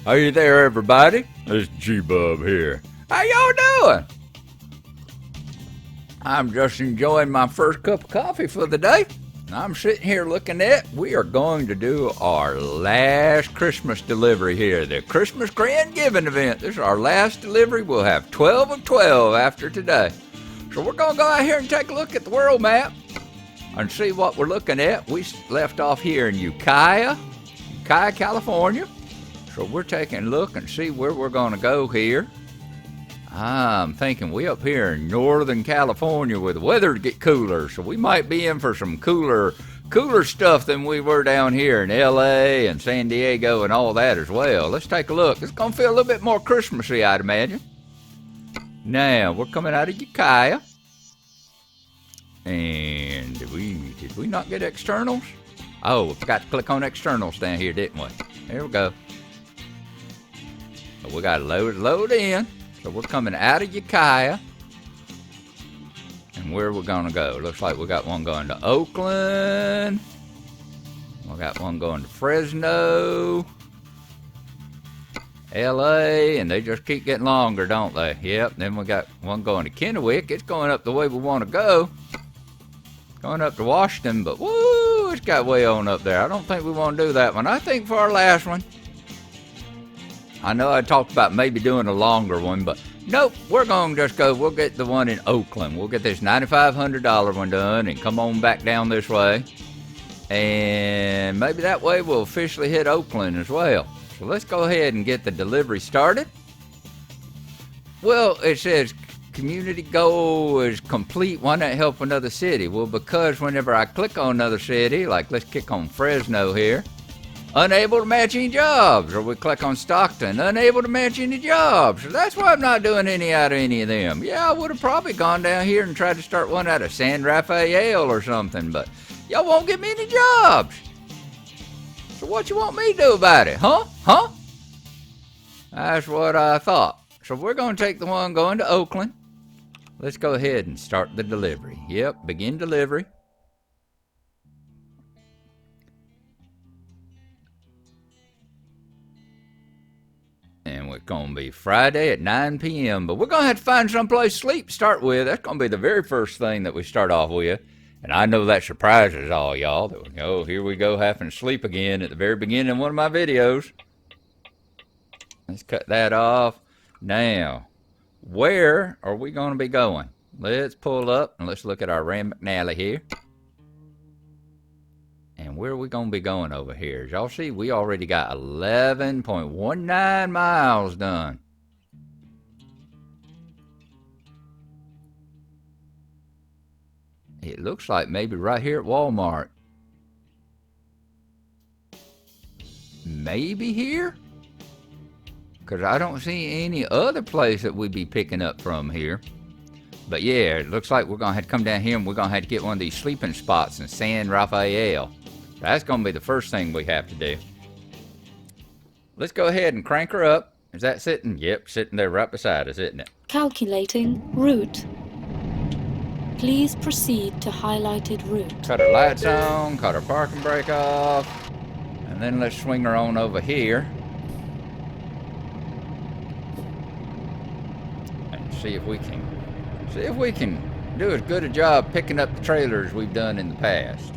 Hey there, everybody. It's GBub here. How y'all doing? I'm just enjoying my first cup of coffee for the day. I'm sitting here looking at, we are going to do our last Christmas delivery here, the Christmas Grand Giving event. This is our last delivery. We'll have 12 of 12 after today. So we're going to go out here and take a look at the world map and see what we're looking at. We left off here in Ukiah, California. So we're taking a look and see where we're going to go here. I'm thinking we up here in Northern California where the weather get cooler, so we might be in for some cooler stuff than we were down here in LA and San Diego and all that as well. Let's take a look. It's going to feel a little bit more Christmassy, I'd imagine. Now, we're coming out of Ukiah. And did we not get externals? Oh, we forgot to click on externals down here, didn't we? There we go. We got to load in. So we're coming out of Ukiah. And where we're going to go? Looks like we got one going to Oakland. We got one going to Fresno. LA. And they just keep getting longer, don't they? Yep. Then we got one going to Kennewick. It's going up the way we want to go. Going up to Washington. But woo, it's got way on up there. I don't think we want to do that one. I think for our last one, I know I talked about maybe doing a longer one, but nope, we're going to just go. We'll get the one in Oakland. We'll get this $9,500 one done and come on back down this way. And maybe that way we'll officially hit Oakland as well. So let's go ahead and get the delivery started. Well, it says community goal is complete. Why not help another city? Well, because whenever I click on another city, like let's click on Fresno here, unable to match any jobs, or we click on Stockton, unable to match any jobs. So that's why I'm not doing any out of any of them. Yeah, I would have probably gone down here and tried to start one out of San Rafael or something, but y'all won't give me any jobs. So what you want me to do about it, huh? That's what I thought. So we're going to take the one going to Oakland. Let's go ahead and start the delivery. Yep, begin delivery. And we're going to be Friday at 9 p.m. But we're going to have to find someplace to sleep to start with. That's going to be the very first thing that we start off with. And I know that surprises all y'all. That we go, here we go, having to sleep again at the very beginning of one of my videos. Let's cut that off. Now, where are we going to be going? Let's pull up and let's look at our Rand McNally here. And where are we going to be going over here? As y'all see, we already got 11.19 miles done. It looks like maybe right here at Walmart. Maybe here? Because I don't see any other place that we'd be picking up from here. But yeah, it looks like we're going to have to come down here and we're going to have to get one of these sleeping spots in San Rafael. That's going to be the first thing we have to do. Let's go ahead and crank her up. Is that sitting? Yep, sitting there right beside us, isn't it? Calculating route. Please proceed to highlighted route. Cut her lights on, cut her parking brake off, and then let's swing her on over here. And see if we can do as good a job picking up the trailers as we've done in the past.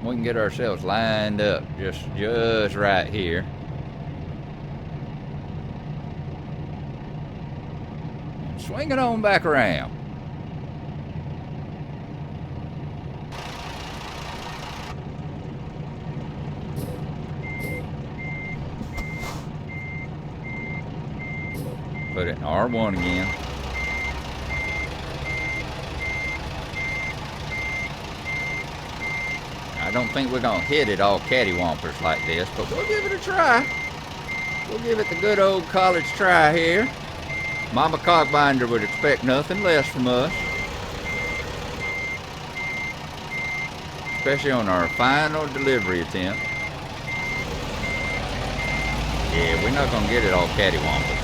We can get ourselves lined up just right here. And swing it on back around. Put it in R1 again. I don't think we're going to hit it all cattywampers like this, but we'll give it a try. We'll give it the good old college try here. Mama Cogbinder would expect nothing less from us. Especially on our final delivery attempt. Yeah, we're not going to get it all cattywampers.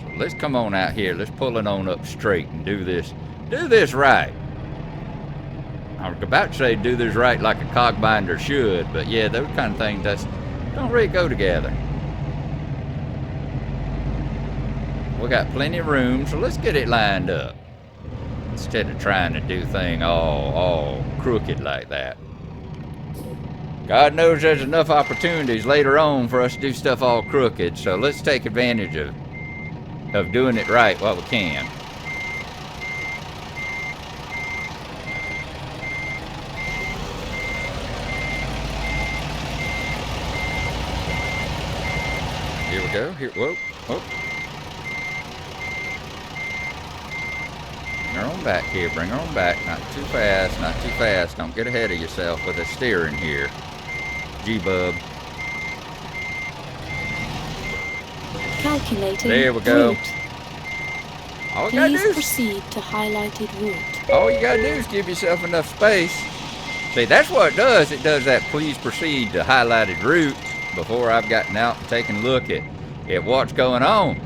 So let's come on out here. Let's pull it on up straight and do this right. I was about to say do this right like a cog binder should, but yeah, those kind of things that's don't really go together. We got plenty of room, so let's get it lined up instead of trying to do things all crooked like that. God knows there's enough opportunities later on for us to do stuff all crooked, so let's take advantage of doing it right while we can. Here we go. Here, whoa, whoa. Bring her on back here. Bring her on back. Not too fast. Not too fast. Don't get ahead of yourself with the steering here. GBub. Calculating there we go. route. All you gotta do Please is, proceed to highlighted route. all you gotta do is give yourself enough space. See, that's what it does. It does that please proceed to highlighted route before I've gotten out and taken a look at what's going on.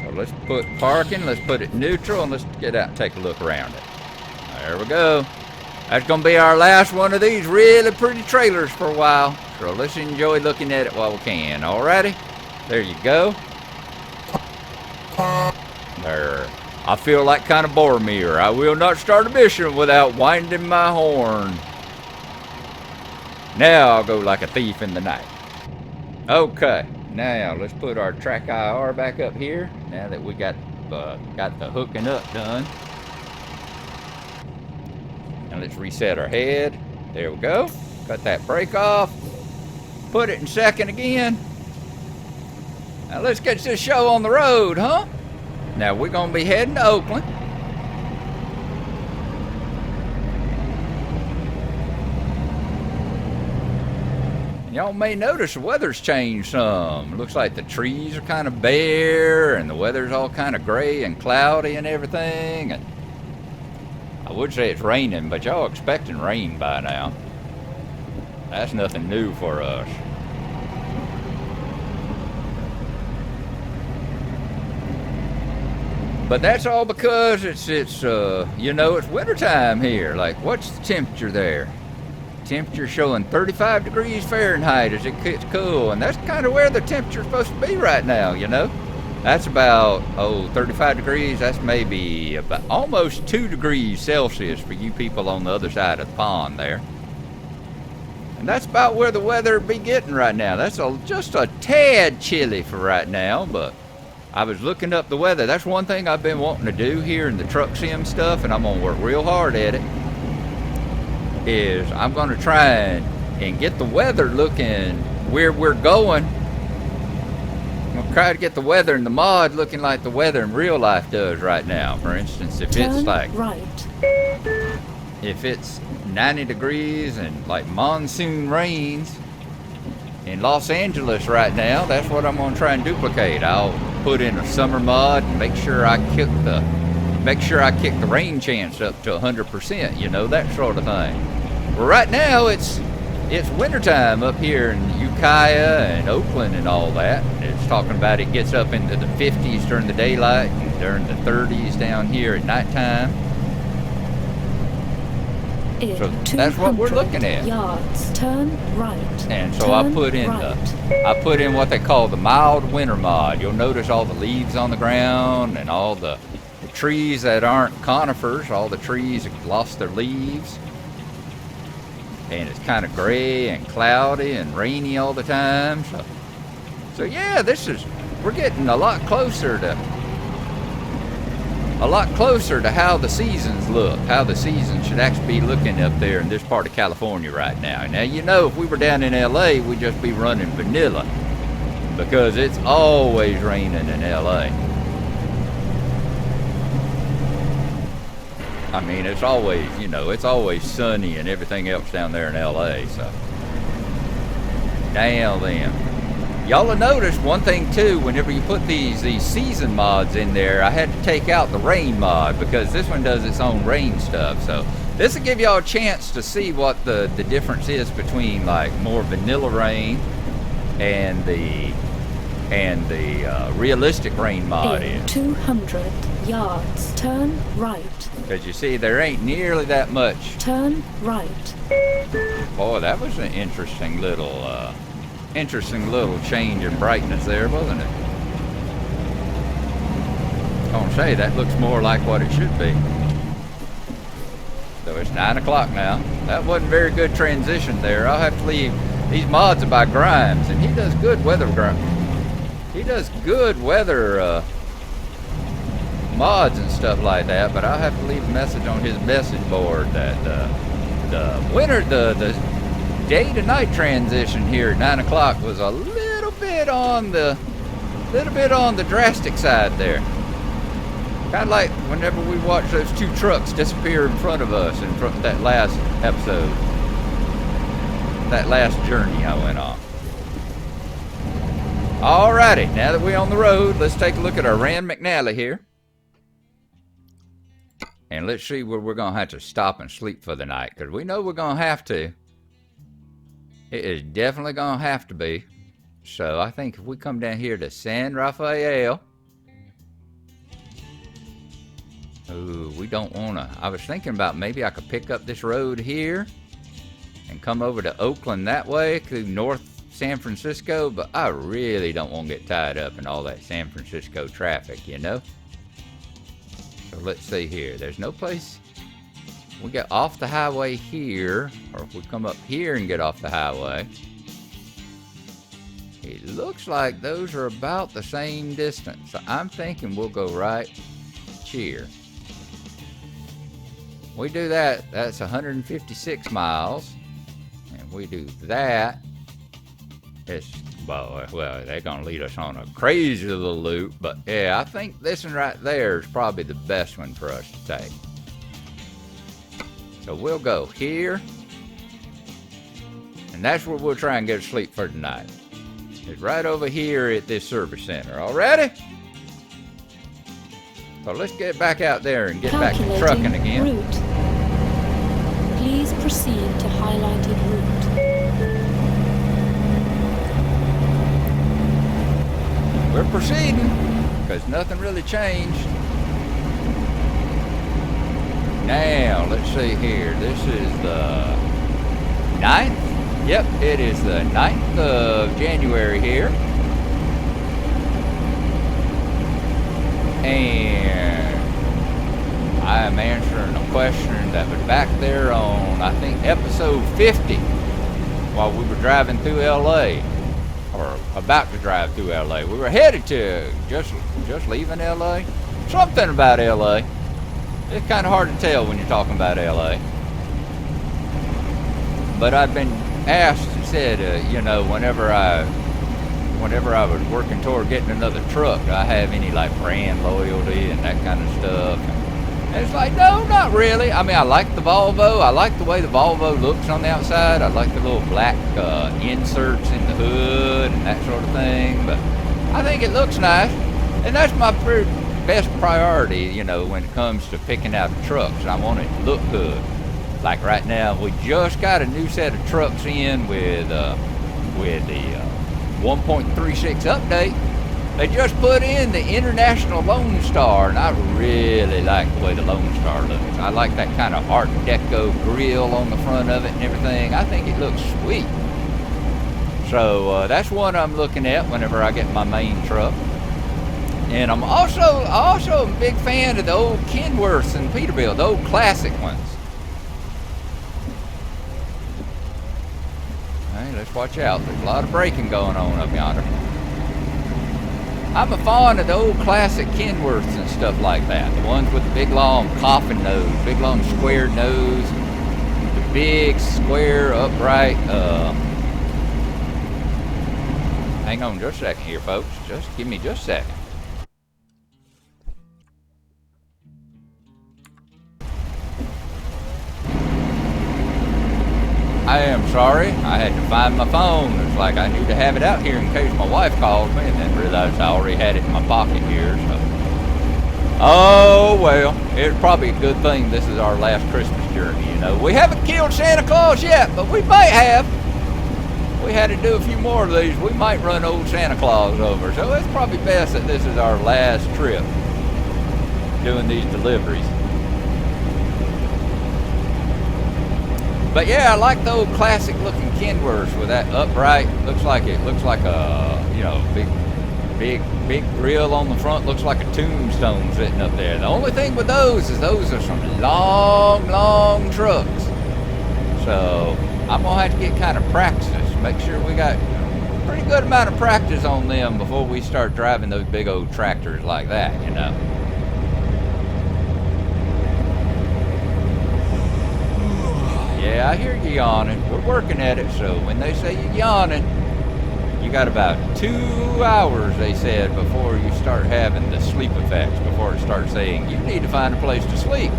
So let's put parking, let's put it neutral, and let's get out and take a look around it. There we go. That's gonna be our last one of these really pretty trailers for a while. So let's enjoy looking at it while we can. Alrighty? There you go. There. I feel like kind of Boromir. I will not start a mission without winding my horn. Now I'll go like a thief in the night. Okay, now let's put our track IR back up here. Now that we got the hooking up done. And let's reset our head. There we go. Cut that brake off. Put it in second again. Now let's get this show on the road, huh? Now we're gonna be heading to Oakland. Y'all may notice the weather's changed some. Looks like the trees are kind of bare and the weather's all kind of gray and cloudy and everything. And I would say it's raining, but y'all expecting rain by now. That's nothing new for us. But that's all because it's wintertime here. Like, what's the temperature there? Temperature showing 35 degrees Fahrenheit as it gets cool, and that's kind of where the temperature's supposed to be right now, you know? That's about, 35 degrees, that's maybe about almost 2 degrees Celsius for you people on the other side of the pond there. And that's about where the weather be getting right now. That's just a tad chilly for right now, but I was looking up the weather. That's one thing I've been wanting to do here in the truck sim stuff, and I'm gonna work real hard at it, is I'm gonna try and get the weather looking where we're going. I'm gonna try to get the weather in the mod looking like the weather in real life does right now. For instance, if it's like right. If it's 90 degrees and like monsoon rains in Los Angeles right now, that's what I'm gonna try and duplicate. I'll put in a summer mod and make sure I kick the rain chance up to 100%, you know, that sort of thing. Well, right now it's wintertime up here in Ukiah and Oakland and all that. It's talking about it gets up into the 50s during the daylight and during the 30s down here at nighttime. So that's what we're looking at. Yards, turn right. And so I put in what they call the mild winter mod. You'll notice all the leaves on the ground and all the trees that aren't conifers, all the trees have lost their leaves. And it's kind of gray and cloudy and rainy all the time. So yeah, we're getting a lot closer to how the seasons look, how the seasons should actually be looking up there in this part of California right now. Now, you know, if we were down in LA, we'd just be running vanilla because it's always raining in LA. I mean, it's always sunny and everything else down there in LA, so. Damn them. Y'all will notice one thing too, whenever you put these season mods in there, I had to take out the rain mod because this one does its own rain stuff. So this will give y'all a chance to see what the difference is between like more vanilla rain and the realistic rain mod is. 200 yards, turn right. Because you see, there ain't nearly that much. Turn right. Boy, that was an interesting little change in brightness there, wasn't it? I was gonna say, that looks more like what it should be. So it's 9 o'clock now. That wasn't very good transition there. I'll have to leave. These mods are by Grimes, and he does good weather. He does good weather mods and stuff like that. But I'll have to leave a message on his message board that the day to night transition here at 9 o'clock was a little bit on the drastic side there. Kind of like whenever we watch those two trucks disappear in front of us in front of that last episode, that last journey I went on. Alrighty, now that we're on the road, let's take a look at our Rand McNally here. And let's see where we're going to have to stop and sleep for the night, because we know we're going to have to. It is definitely going to have to be. So I think if we come down here to San Rafael. Ooh, we don't want to. I was thinking about maybe I could pick up this road here and come over to Oakland that way through North San Francisco, but I really don't want to get tied up in all that San Francisco traffic, you know? So let's see here. There's no place. We get off the highway here, or if we come up here and get off the highway, it looks like those are about the same distance. So I'm thinking we'll go right here. We do that, that's 156 miles. And we do that, it's, well, they're gonna lead us on a crazy little loop, but yeah, I think this one right there is probably the best one for us to take. So we'll go here, and that's where we'll try and get to sleep for tonight. It's right over here at this service center. All ready? So let's get back out there and get back to trucking again. Route. Please proceed to highlighted route. We're proceeding because nothing really changed. Now, let's see here. This is the 9th. Yep, it is the 9th of January here. And I am answering a question that was back there on, I think, episode 50 while we were driving through LA, or about to drive through LA. We were headed to just leaving LA. Something about LA. It's kind of hard to tell when you're talking about LA. But I've been asked, said, you know, whenever I was working toward getting another truck, do I have any like brand loyalty and that kind of stuff? And it's like, no, not really. I mean, I like the Volvo. I like the way the Volvo looks on the outside. I like the little black inserts in the hood and that sort of thing. But I think it looks nice. And that's my best priority, you know, when it comes to picking out trucks. I want it to look good. Like right now, we just got a new set of trucks in with the 1.36 update. They just put in the International Lone Star, and I really like the way the Lone Star looks. I like that kind of Art Deco grill on the front of it and everything. I think it looks sweet. So that's one I'm looking at whenever I get my main truck. And I'm also a big fan of the old Kenworths and Peterbilt, the old classic ones. Hey, let's watch out. There's a lot of braking going on up yonder. I'm a fan of the old classic Kenworths and stuff like that. The ones with the big long coffin nose, big long square nose, the big square upright. Hang on just a second here, folks. Just give me just a second. I am sorry, I had to find my phone. It's like I need to have it out here in case my wife calls me, and then realized I already had it in my pocket here, so. Oh, well, it's probably a good thing this is our last Christmas journey, you know. We haven't killed Santa Claus yet, but we might have. If we had to do a few more of these, we might run old Santa Claus over. So it's probably best that this is our last trip doing these deliveries. But yeah, I like the old classic looking Kenworths with that upright. Looks like a, you know, big grill on the front. Looks like a tombstone sitting up there. The only thing with those is those are some long trucks. So I'm gonna have to get kind of practice. Make sure we got a pretty good amount of practice on them before we start driving those big old tractors like that, you know. Yeah, I hear you yawning. We're working at it, so when they say you're yawning, you got about 2 hours, they said, before you start having the sleep effects, before it starts saying you need to find a place to sleep.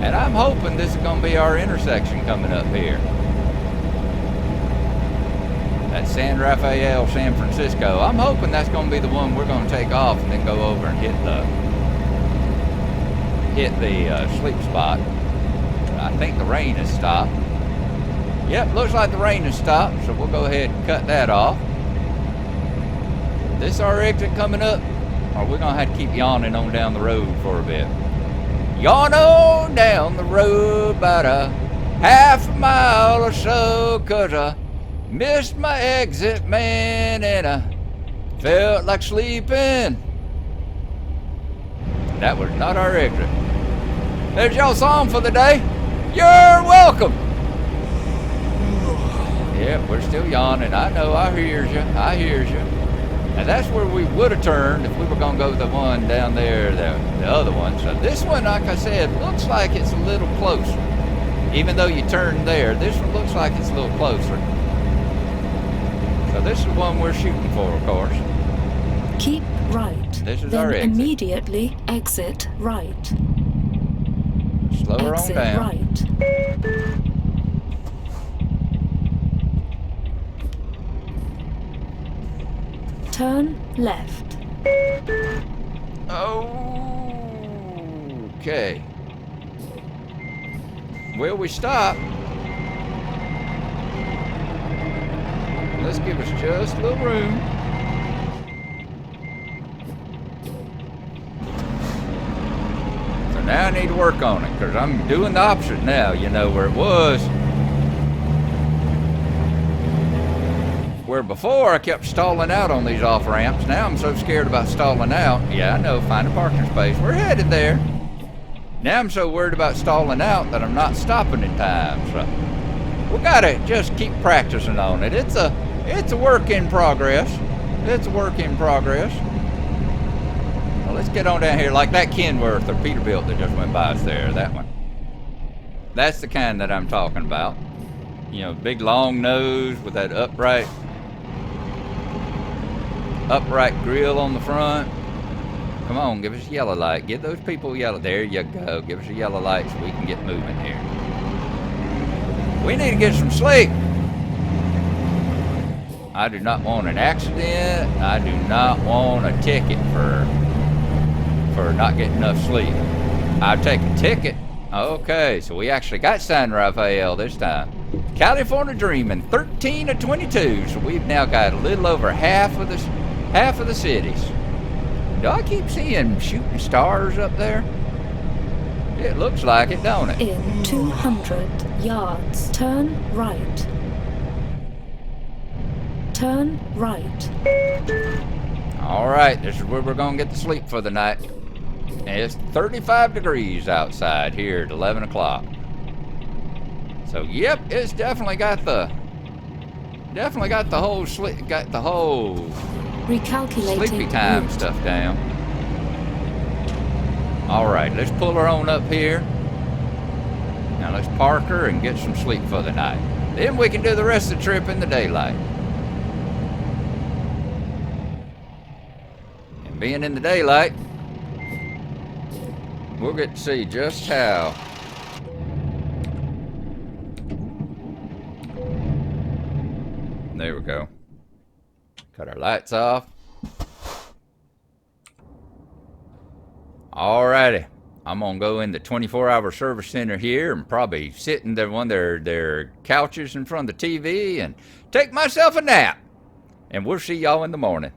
And I'm hoping this is going to be our intersection coming up here. That's San Rafael, San Francisco. I'm hoping that's going to be the one we're going to take off and then go over and hit the sleep spot. I think the rain has stopped. Yep, looks like the rain has stopped, so we'll go ahead and cut that off. This our exit coming up, or we're going to have to keep yawning on down the road for a bit. Yawn on down the road about a half a mile or so, 'cause I missed my exit, man, and I felt like sleeping. That was not our exit. There's your song for the day. You're welcome. Yeah, we're still yawning. I know, I hears you. I hears you. And that's where we would have turned if we were going to go the one down there, the other one. So this one, like I said, looks like it's a little closer. Even though you turned there, this one looks like it's a little closer. So this is the one we're shooting for, of course. Keep right. This is then our exit. Immediately exit right. Slow her on down. Right. Turn left. Okay. Well, we stop. Let's give us just a little room. So now I need to work on it, because I'm doing the opposite now, you know, where it was. Where before I kept stalling out on these off ramps. Now I'm so scared about stalling out. Yeah, I know, find a parking space. We're headed there. Now I'm so worried about stalling out that I'm not stopping in time. So we gotta just keep practicing on it. It's a work in progress. It's a work in progress. Well, let's get on down here, like that Kenworth or Peterbilt that just went by us there. That one. That's the kind that I'm talking about. You know, big long nose with that upright grill on the front. Come on, give us a yellow light. Give those people a yellow. There you go. Give us a yellow light so we can get moving here. We need to get some sleep. I do not want an accident. I do not want a ticket for not getting enough sleep. I'll take a ticket. Okay, so we actually got San Rafael this time. California Dreaming, 13 of 22. So we've now got a little over half of the cities. Do I keep seeing shooting stars up there? It looks like it, don't it? In 200 yards, turn right. Turn right. All right, this is where we're going to get to sleep for the night. And it's 35 degrees outside here at 11 o'clock. So, yep, it's definitely got the whole Recalculating sleepy time route. stuff down. All right, let's pull her on up here. Now let's park her and get some sleep for the night. Then we can do the rest of the trip in the daylight. And being in the daylight, we'll get to see just how there we go. Cut our lights off. Alrighty. I'm gonna go in the 24-hour service center here and probably sit in one of their couches in front of the TV and take myself a nap. And we'll see y'all in the morning.